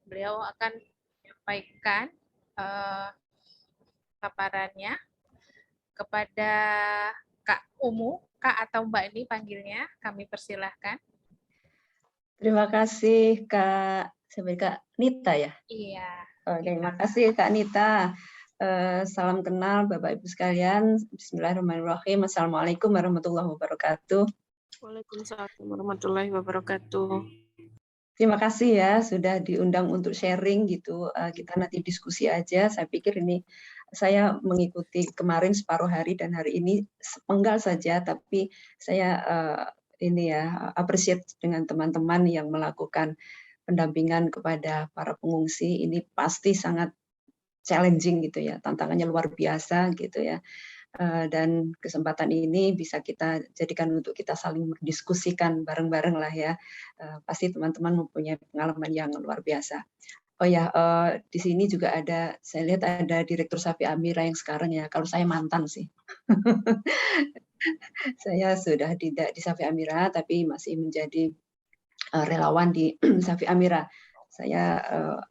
Beliau akan menyampaikan paparannya kepada Kak Umu, Kak atau Mbak ini panggilnya, kami persilahkan. Terima kasih Kak, sampai Kak Nita ya? Iya. Terima kasih Kak Nita. Salam kenal Bapak Ibu sekalian. Bismillahirrahmanirrahim. Assalamualaikum warahmatullahi wabarakatuh. Waalaikumsalam warahmatullahi wabarakatuh. Terima kasih ya sudah diundang untuk sharing gitu. Kita nanti diskusi aja. Saya pikir ini saya mengikuti kemarin separuh hari dan hari ini sepenggal saja, tapi saya ini ya appreciate dengan teman-teman yang melakukan pendampingan kepada para pengungsi. Ini pasti sangat challenging gitu ya, tantangannya luar biasa gitu ya. Dan kesempatan ini bisa kita jadikan untuk kita saling mendiskusikan bareng-bareng lah ya. Pasti teman-teman mempunyai pengalaman yang luar biasa. Oh ya, di sini juga ada, saya lihat ada Direktur Safi Amira yang sekarang ya. Kalau saya mantan sih. Saya sudah tidak di Safi Amira, tapi masih menjadi relawan di Safi Amira. Saya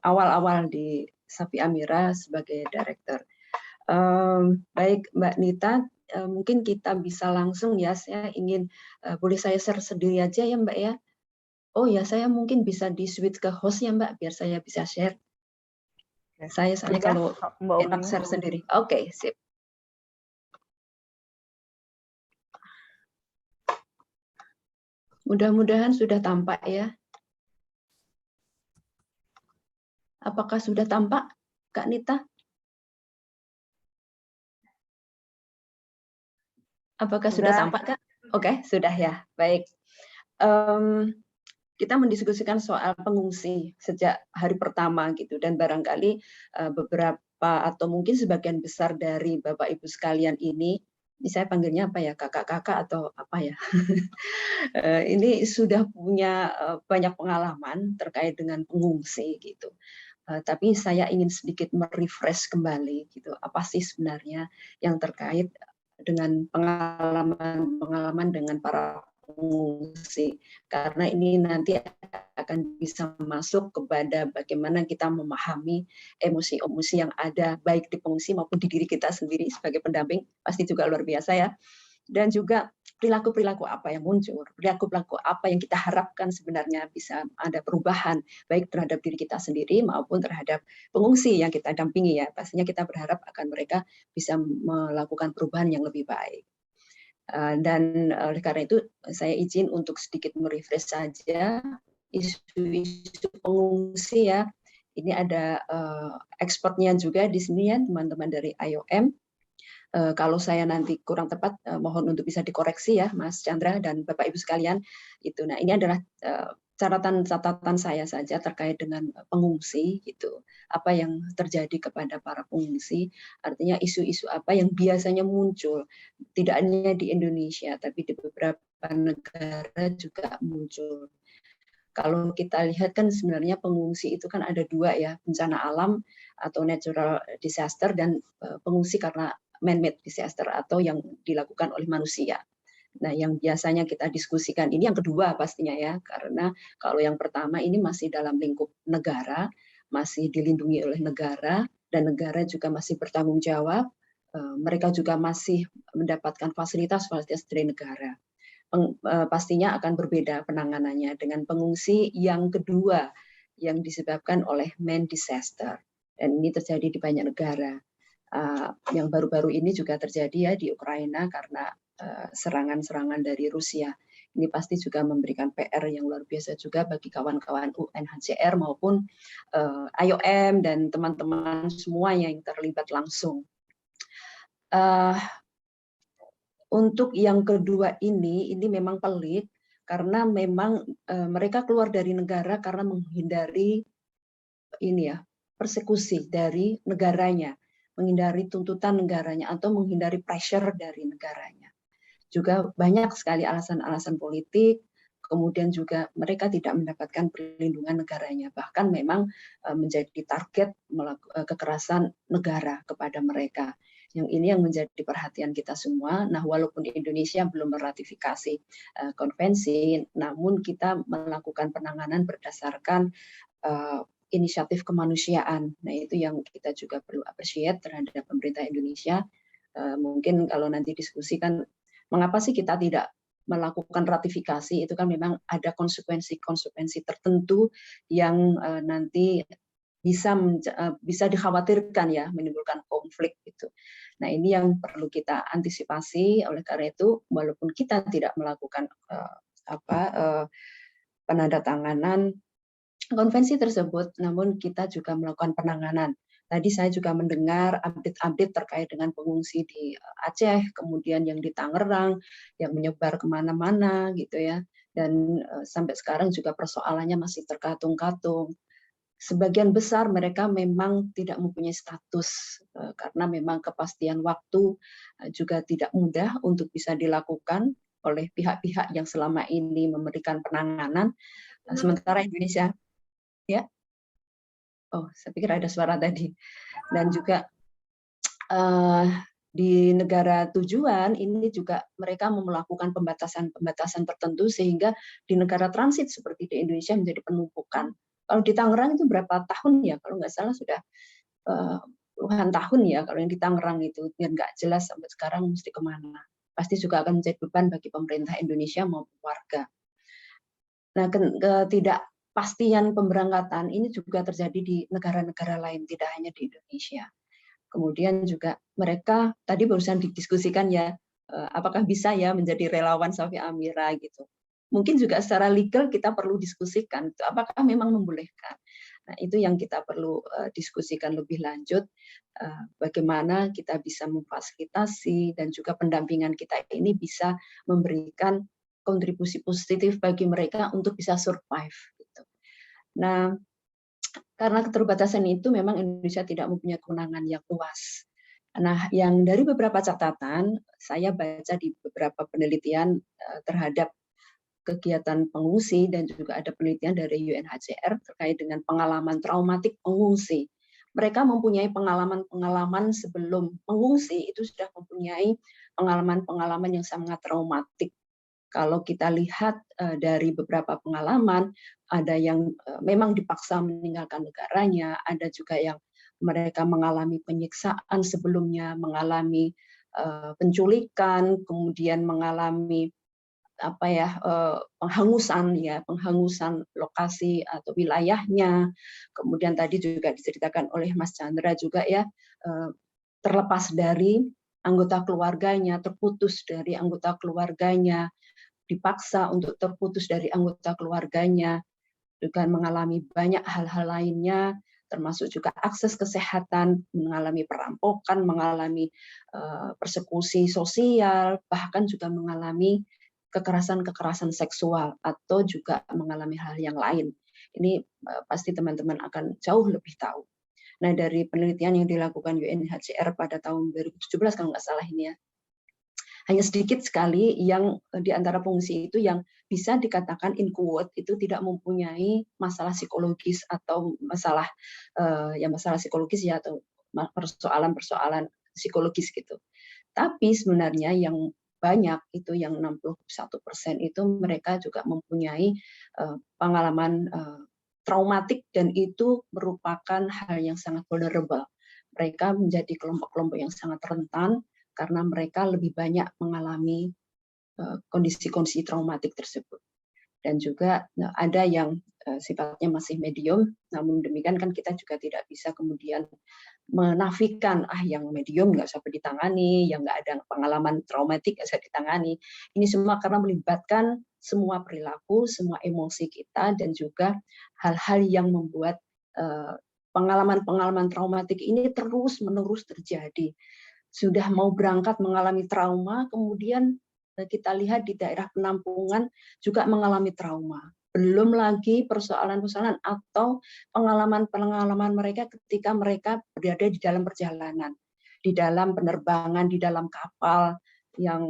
awal-awal di Safi Amira sebagai Direktur. Baik Mbak Nita, mungkin kita bisa langsung ya. Saya ingin, boleh saya share sendiri aja ya Mbak ya? Oh ya, saya mungkin bisa di switch ke host ya Mbak, biar saya bisa share. Saya soalnya kalau enak share sendiri. Oke, sip. Mudah-mudahan sudah tampak ya. Apakah sudah tampak, Kak Nita? Apakah sudah tampak, Kak? Oke, sudah ya. Baik. Kita mendiskusikan soal pengungsi sejak hari pertama gitu, dan barangkali beberapa atau mungkin sebagian besar dari Bapak Ibu sekalian ini saya panggilnya apa ya, kakak-kakak atau apa ya, ini sudah punya banyak pengalaman terkait dengan pengungsi gitu. Tapi saya ingin sedikit merefresh kembali gitu, apa sih sebenarnya yang terkait dengan pengalaman dengan para pengungsi, karena ini nanti akan bisa masuk kepada bagaimana kita memahami emosi-emosi yang ada baik di pengungsi maupun di diri kita sendiri sebagai pendamping, pasti juga luar biasa ya. Dan juga perilaku-perilaku apa yang muncul, perilaku-perilaku apa yang kita harapkan sebenarnya bisa ada perubahan baik terhadap diri kita sendiri maupun terhadap pengungsi yang kita dampingi ya. Pastinya kita berharap akan mereka bisa melakukan perubahan yang lebih baik. Dan oleh karena itu saya izin untuk sedikit merefresh saja isu-isu pengungsi ya. Ini ada expertnya juga di sini ya, teman-teman dari IOM. Kalau saya nanti kurang tepat, mohon untuk bisa dikoreksi ya, Mas Chandra dan Bapak Ibu sekalian. Itu. Nah, ini adalah catatan saya saja terkait dengan pengungsi gitu. Apa yang terjadi kepada para pengungsi, artinya isu-isu apa yang biasanya muncul tidak hanya di Indonesia tapi di beberapa negara juga muncul. Kalau kita lihat kan sebenarnya pengungsi itu kan ada dua ya, bencana alam atau natural disaster dan pengungsi karena man-made disaster atau yang dilakukan oleh manusia. Nah, yang biasanya kita diskusikan ini yang kedua pastinya ya, karena kalau yang pertama ini masih dalam lingkup negara, masih dilindungi oleh negara, dan negara juga masih bertanggung jawab, mereka juga masih mendapatkan fasilitas-fasilitas dari negara. Pastinya akan berbeda penanganannya dengan pengungsi yang kedua yang disebabkan oleh man disaster. Dan ini terjadi di banyak negara. Yang baru-baru ini juga terjadi ya di Ukraina karena serangan-serangan dari Rusia. Ini pasti juga memberikan PR yang luar biasa juga bagi kawan-kawan UNHCR maupun IOM dan teman-teman semua yang terlibat langsung. Untuk yang kedua ini memang pelik karena memang mereka keluar dari negara karena menghindari ini ya, persekusi dari negaranya, menghindari tuntutan negaranya atau menghindari pressure dari negaranya. Juga banyak sekali alasan-alasan politik, kemudian juga mereka tidak mendapatkan perlindungan negaranya, bahkan memang menjadi target kekerasan negara kepada mereka. Yang ini yang menjadi perhatian kita semua. Nah, walaupun Indonesia belum meratifikasi konvensi, namun kita melakukan penanganan berdasarkan inisiatif kemanusiaan. Nah, itu yang kita juga perlu appreciate terhadap pemerintah Indonesia. Mungkin kalau nanti diskusi kan, mengapa sih kita tidak melakukan ratifikasi, itu kan memang ada konsekuensi-konsekuensi tertentu yang nanti bisa dikhawatirkan ya, menimbulkan konflik gitu. Nah, ini yang perlu kita antisipasi. Oleh karena itu, walaupun kita tidak melakukan penandatanganan konvensi tersebut, namun kita juga melakukan penanganan. Tadi saya juga mendengar update-update terkait dengan pengungsi di Aceh, kemudian yang di Tangerang, yang menyebar kemana-mana gitu ya. Dan sampai sekarang juga persoalannya masih terkatung-katung. Sebagian besar mereka memang tidak mempunyai status karena memang kepastian waktu juga tidak mudah untuk bisa dilakukan oleh pihak-pihak yang selama ini memberikan penanganan. Sementara Indonesia, ya, oh, saya pikir ada suara tadi. Dan juga di negara tujuan ini juga mereka melakukan pembatasan tertentu sehingga di negara transit seperti di Indonesia menjadi penumpukan. Kalau di Tangerang itu berapa tahun ya? Kalau nggak salah sudah puluhan tahun ya kalau yang di Tangerang itu, dan nggak jelas sampai sekarang mesti kemana. Pasti juga akan menjadi beban bagi pemerintah Indonesia maupun warga. Nah, ketidakpastian pemberangkatan ini juga terjadi di negara-negara lain, tidak hanya di Indonesia. Kemudian juga mereka tadi barusan didiskusikan ya, apakah bisa ya menjadi relawan Shafi Amira gitu. Mungkin juga secara legal kita perlu diskusikan, apakah memang membolehkan. Nah, itu yang kita perlu diskusikan lebih lanjut, bagaimana kita bisa memfasilitasi dan juga pendampingan kita ini bisa memberikan kontribusi positif bagi mereka untuk bisa survive. Gitu. Nah, karena keterbatasan itu memang Indonesia tidak mempunyai kewenangan yang luas. Nah, yang dari beberapa catatan, saya baca di beberapa penelitian terhadap kegiatan pengungsi dan juga ada penelitian dari UNHCR terkait dengan pengalaman traumatik pengungsi. Mereka mempunyai pengalaman-pengalaman sebelum mengungsi itu sudah mempunyai pengalaman-pengalaman yang sangat traumatik. Kalau kita lihat dari beberapa pengalaman, ada yang memang dipaksa meninggalkan negaranya, ada juga yang mereka mengalami penyiksaan sebelumnya, mengalami penculikan, kemudian mengalami penghangusan lokasi atau wilayahnya. Kemudian tadi juga diceritakan oleh Mas Chandra juga ya, terlepas dari anggota keluarganya, terputus dari anggota keluarganya, dipaksa untuk terputus dari anggota keluarganya, juga mengalami banyak hal-hal lainnya, termasuk juga akses kesehatan, mengalami perampokan, mengalami persekusi sosial, bahkan juga mengalami kekerasan-kekerasan seksual, atau juga mengalami hal yang lain. Ini pasti teman-teman akan jauh lebih tahu. Nah, dari penelitian yang dilakukan UNHCR pada tahun 2017, kalau nggak salah ini ya, hanya sedikit sekali yang di antara pengungsi itu yang bisa dikatakan in quote itu tidak mempunyai masalah psikologis atau masalah psikologis ya, atau persoalan-persoalan psikologis gitu. Tapi sebenarnya yang banyak itu yang 61% itu mereka juga mempunyai pengalaman traumatik dan itu merupakan hal yang sangat vulnerable. Mereka menjadi kelompok-kelompok yang sangat rentan karena mereka lebih banyak mengalami kondisi-kondisi traumatik tersebut. Dan juga ada yang sifatnya masih medium, namun demikian kan kita juga tidak bisa kemudian menafikan, yang medium nggak usah ditangani, yang nggak ada pengalaman traumatik nggak usah ditangani. Ini semua karena melibatkan semua perilaku, semua emosi kita, dan juga hal-hal yang membuat pengalaman-pengalaman traumatik ini terus-menerus terjadi. Sudah mau berangkat mengalami trauma, kemudian kita lihat di daerah penampungan juga mengalami trauma. Belum lagi persoalan-persoalan atau pengalaman-pengalaman mereka ketika mereka berada di dalam perjalanan, di dalam penerbangan, di dalam kapal yang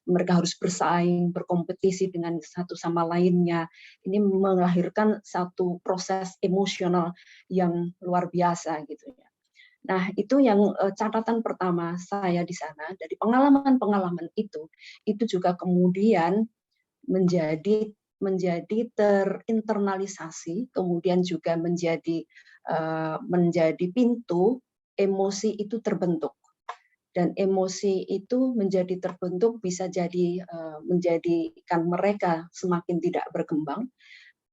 mereka harus bersaing, berkompetisi dengan satu sama lainnya. Ini melahirkan satu proses emosional yang luar biasa gitu ya. Nah, itu yang catatan pertama saya di sana, dari pengalaman-pengalaman itu juga kemudian menjadi terinternalisasi, kemudian juga menjadi pintu emosi itu terbentuk. Dan emosi itu menjadi terbentuk bisa jadi menjadikan mereka semakin tidak berkembang.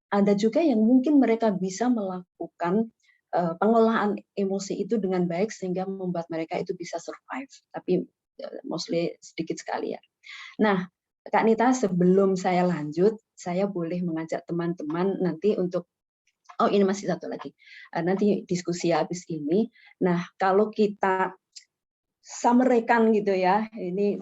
Ada juga yang mungkin mereka bisa melakukan pengolahan emosi itu dengan baik sehingga membuat mereka itu bisa survive. Tapi mostly sedikit sekali ya. Nah, Kak Nita, sebelum saya lanjut, saya boleh mengajak teman-teman nanti untuk, oh ini masih satu lagi, nanti diskusi habis ini. Nah, kalau kita summary-kan gitu ya, ini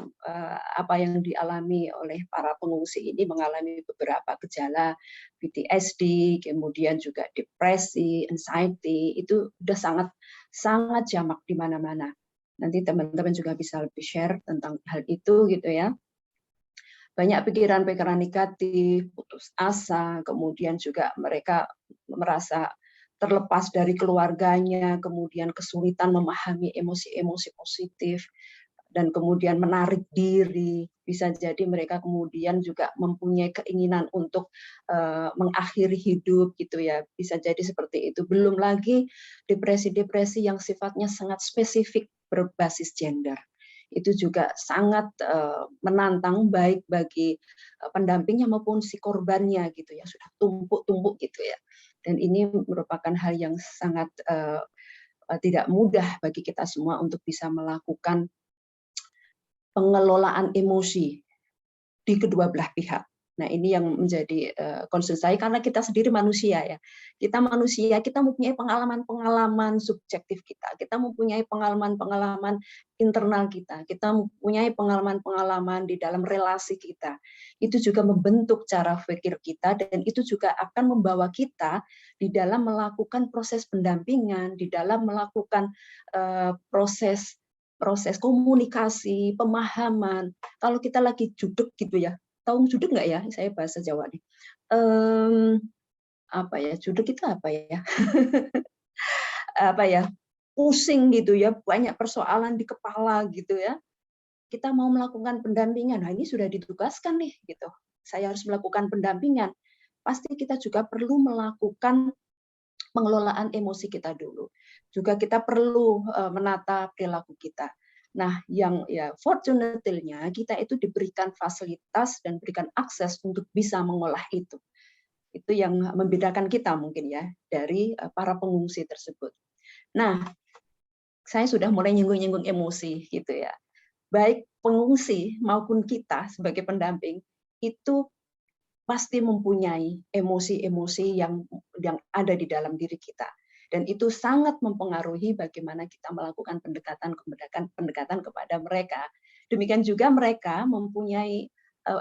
apa yang dialami oleh para pengungsi ini, mengalami beberapa gejala PTSD, kemudian juga depresi, anxiety, itu udah sangat jamak di mana-mana. Nanti teman-teman juga bisa lebih share tentang hal itu gitu ya. Banyak pikiran-pikiran negatif, putus asa, kemudian juga mereka merasa terlepas dari keluarganya, kemudian kesulitan memahami emosi-emosi positif, dan kemudian menarik diri. Bisa jadi mereka kemudian juga mempunyai keinginan untuk mengakhiri hidup gitu ya. Bisa jadi seperti itu. Belum lagi depresi-depresi yang sifatnya sangat spesifik berbasis gender. Itu juga sangat menantang baik bagi pendampingnya maupun si korbannya gitu ya, sudah tumpuk-tumpuk gitu ya. Dan ini merupakan hal yang sangat tidak mudah bagi kita semua untuk bisa melakukan pengelolaan emosi di kedua belah pihak. Nah, ini yang menjadi concern saya karena kita sendiri manusia ya. Kita manusia, kita mempunyai pengalaman-pengalaman subjektif kita. Kita mempunyai pengalaman-pengalaman internal kita. Kita mempunyai pengalaman-pengalaman di dalam relasi kita. Itu juga membentuk cara pikir kita dan itu juga akan membawa kita di dalam melakukan proses pendampingan, di dalam melakukan proses komunikasi, pemahaman. Kalau kita lagi judek gitu ya, tahu judek nggak ya? Saya bahasa Jawa nih. Apa ya? Judek itu apa ya? Apa ya? Pusing gitu ya, banyak persoalan di kepala gitu ya. Kita mau melakukan pendampingan. Nah, ini sudah ditugaskan nih gitu. Saya harus melakukan pendampingan. Pasti kita juga perlu melakukan pengelolaan emosi kita dulu. Juga kita perlu menata perilaku kita. Nah, yang ya fortunately-nya kita itu diberikan fasilitas dan berikan akses untuk bisa mengolah itu. Itu yang membedakan kita mungkin ya dari para pengungsi tersebut. Nah, saya sudah mulai nyinggung-nyinggung emosi gitu ya. Baik pengungsi maupun kita sebagai pendamping itu pasti mempunyai emosi-emosi yang ada di dalam diri kita. Dan itu sangat mempengaruhi bagaimana kita melakukan pendekatan kepada mereka. Demikian juga mereka mempunyai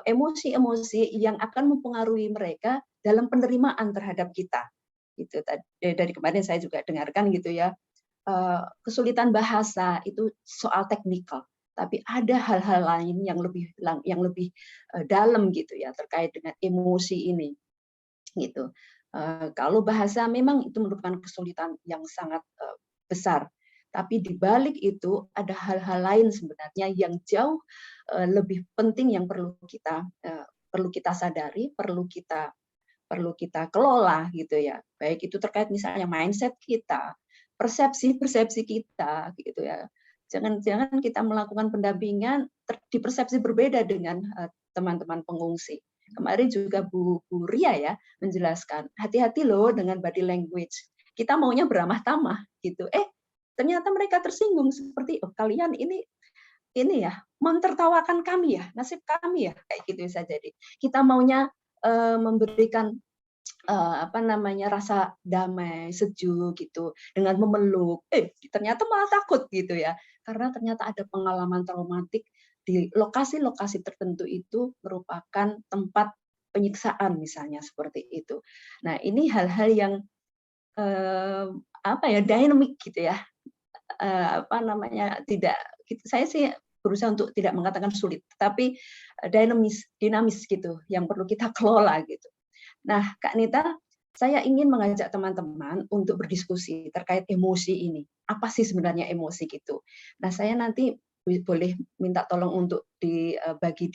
emosi-emosi yang akan mempengaruhi mereka dalam penerimaan terhadap kita. Gitu. Dari kemarin saya juga dengarkan gitu ya, kesulitan bahasa itu soal teknikal. Tapi ada hal-hal lain yang lebih dalam gitu ya terkait dengan emosi ini gitu. Kalau bahasa memang itu merupakan kesulitan yang sangat besar, tapi di balik itu ada hal-hal lain sebenarnya yang jauh lebih penting yang perlu kita sadari, perlu kita kelola gitu ya. Baik itu terkait misalnya mindset kita, persepsi kita gitu ya. Jangan kita melakukan pendampingan di persepsi berbeda dengan teman-teman pengungsi. Kemarin juga Bu Ria ya menjelaskan, hati-hati loh dengan body language. Kita maunya beramah tamah gitu. Ternyata mereka tersinggung seperti, oh kalian ini ya mentertawakan kami ya, nasib kami ya, kayak gitu bisa jadi. Kita maunya memberikan rasa damai, sejuk gitu dengan memeluk. Ternyata malah takut gitu ya. Karena ternyata ada pengalaman traumatik di lokasi-lokasi tertentu itu merupakan tempat penyiksaan misalnya seperti itu. Nah, ini hal-hal yang dinamik gitu ya. Saya sih berusaha untuk tidak mengatakan sulit, tapi dinamis gitu yang perlu kita kelola gitu. Nah, Kak Nita, saya ingin mengajak teman-teman untuk berdiskusi terkait emosi ini. Apa sih sebenarnya emosi gitu? Nah, saya nanti boleh minta tolong untuk dibagi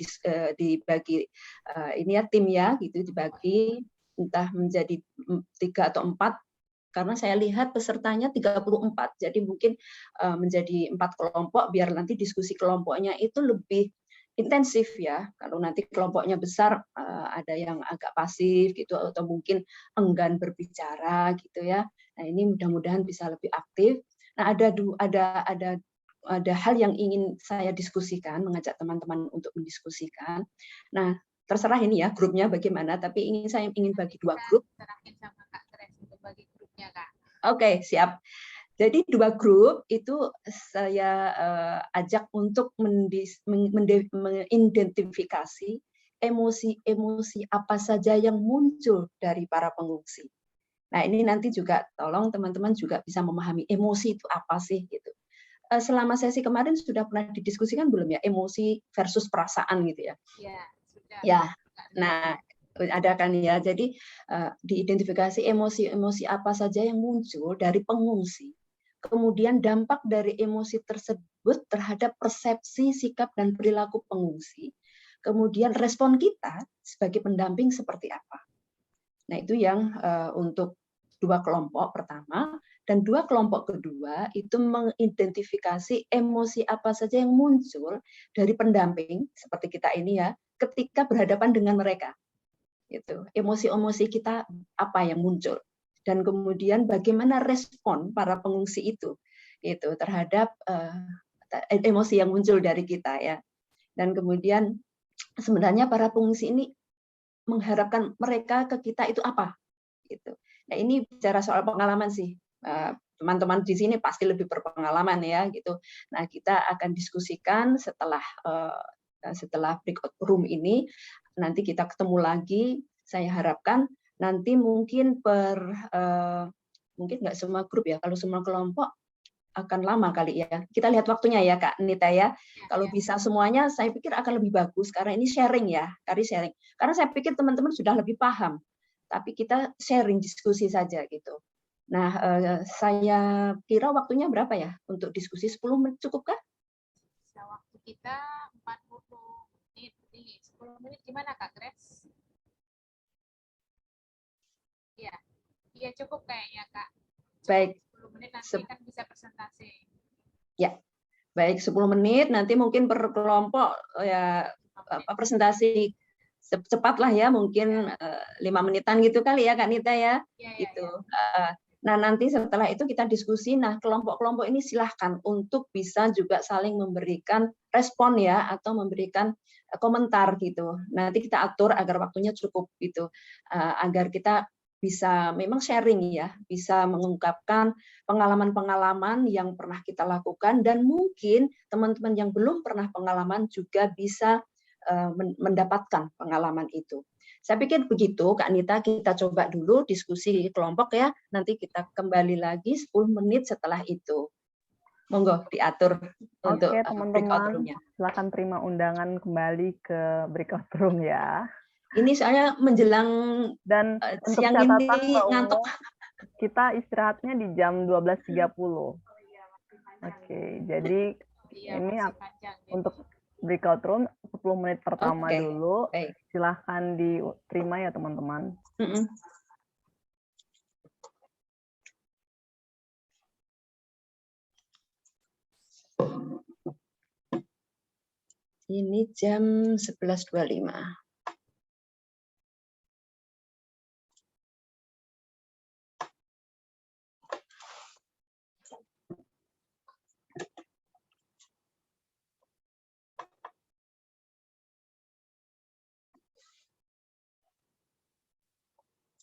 ini ya tim ya gitu, dibagi entah menjadi 3 atau 4, karena saya lihat pesertanya 34, jadi mungkin menjadi 4 kelompok biar nanti diskusi kelompoknya itu lebih intensif ya. Kalau nanti kelompoknya besar, ada yang agak pasif gitu atau mungkin enggan berbicara gitu ya. Nah, ini mudah-mudahan bisa lebih aktif. Nah, ada hal yang ingin saya diskusikan, mengajak teman-teman untuk mendiskusikan. Nah, terserah ini ya grupnya bagaimana, tapi saya ingin bagi 2 grup. Serahin sama Kak Grace untuk bagi grupnya, Kak. Oke, siap. Jadi 2 grup itu saya ajak untuk mengidentifikasi emosi-emosi apa saja yang muncul dari para pengungsi. Nah, ini nanti juga tolong teman-teman juga bisa memahami emosi itu apa sih gitu. Selama sesi kemarin sudah pernah didiskusikan belum ya emosi versus perasaan gitu ya? Ya, sudah. Ya. Nah, ada kan ya. Jadi diidentifikasi emosi-emosi apa saja yang muncul dari pengungsi. Kemudian dampak dari emosi tersebut terhadap persepsi, sikap dan perilaku pengungsi. Kemudian respon kita sebagai pendamping seperti apa. Nah, itu yang untuk 2 kelompok pertama. Dan 2 kelompok kedua itu mengidentifikasi emosi apa saja yang muncul dari pendamping seperti kita ini ya, ketika berhadapan dengan mereka. Gitu. Emosi-emosi kita apa yang muncul dan kemudian bagaimana respon para pengungsi itu terhadap emosi yang muncul dari kita ya. Dan kemudian sebenarnya para pengungsi ini mengharapkan mereka ke kita itu apa gitu. Nah, ini bicara soal pengalaman sih. Teman-teman di sini pasti lebih berpengalaman ya gitu. Nah, kita akan diskusikan setelah breakout room ini, nanti kita ketemu lagi. Saya harapkan nanti mungkin mungkin nggak semua grup ya, kalau semua kelompok akan lama kali ya. Kita lihat waktunya ya Kak Nita ya. Kalau bisa semuanya, saya pikir akan lebih bagus karena ini sharing ya, sharing. Karena saya pikir teman-teman sudah lebih paham, tapi kita sharing diskusi saja gitu. Nah, saya kira waktunya berapa ya untuk diskusi? 10 menit cukupkah? Waktu kita 40 menit. 10 menit gimana Kak Grace? Iya. Iya cukup kayaknya Kak. Cukup. Baik. 10 menit nanti kan bisa presentasi. Ya. Baik, 10 menit nanti mungkin per kelompok ya presentasi cepat lah ya, mungkin 5 menitan gitu kali ya Kak Nita ya. Gitu. Nah, nanti setelah itu kita diskusi. Nah, kelompok-kelompok ini silahkan untuk bisa juga saling memberikan respon ya, atau memberikan komentar gitu. Nanti kita atur agar waktunya cukup gitu, agar kita bisa memang sharing ya, bisa mengungkapkan pengalaman-pengalaman yang pernah kita lakukan, dan mungkin teman-teman yang belum pernah pengalaman juga bisa mendapatkan pengalaman itu. Saya pikir begitu, Kak Nita, kita coba dulu diskusi kelompok ya, nanti kita kembali lagi 10 menit setelah itu. Monggo diatur untuk breakout room-nya. Silakan terima undangan kembali ke breakout room ya. Ini soalnya menjelang dan siang ini ngantuk. Kita istirahatnya di jam 12.30. Oke, jadi ini untuk breakout room 10 menit pertama dulu. Silahkan diterima ya teman-teman. Ini jam 11.25.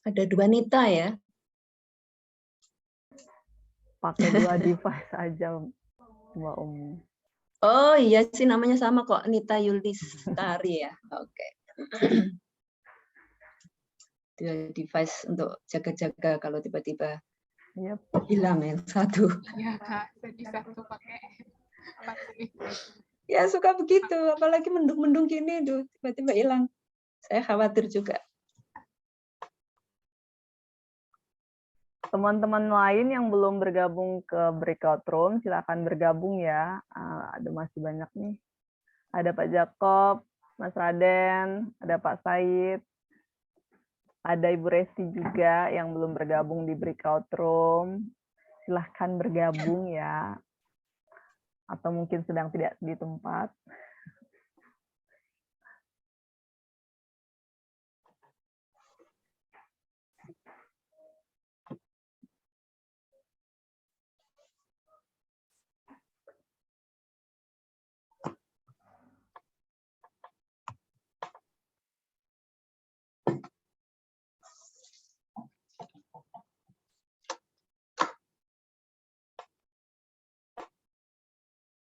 Ada 2 Nita ya. Pakai 2 device aja, Mbak Umi. Oh iya sih, namanya sama kok, Nita Yulistari ya. Oke. 2 device untuk jaga-jaga kalau tiba-tiba hilang yang satu. Iya Kak, jadi satu pakai. Ya suka begitu, apalagi mendung-mendung gini tuh tiba-tiba hilang. Saya khawatir juga. teman-teman lain yang belum bergabung ke breakout room, silakan bergabung ya. Ada masih banyak nih. Ada Pak Jakob, Mas Raden, ada Pak Said, ada Ibu Resti juga yang belum bergabung di breakout room. Silahkan bergabung ya. Atau mungkin sedang tidak di tempat.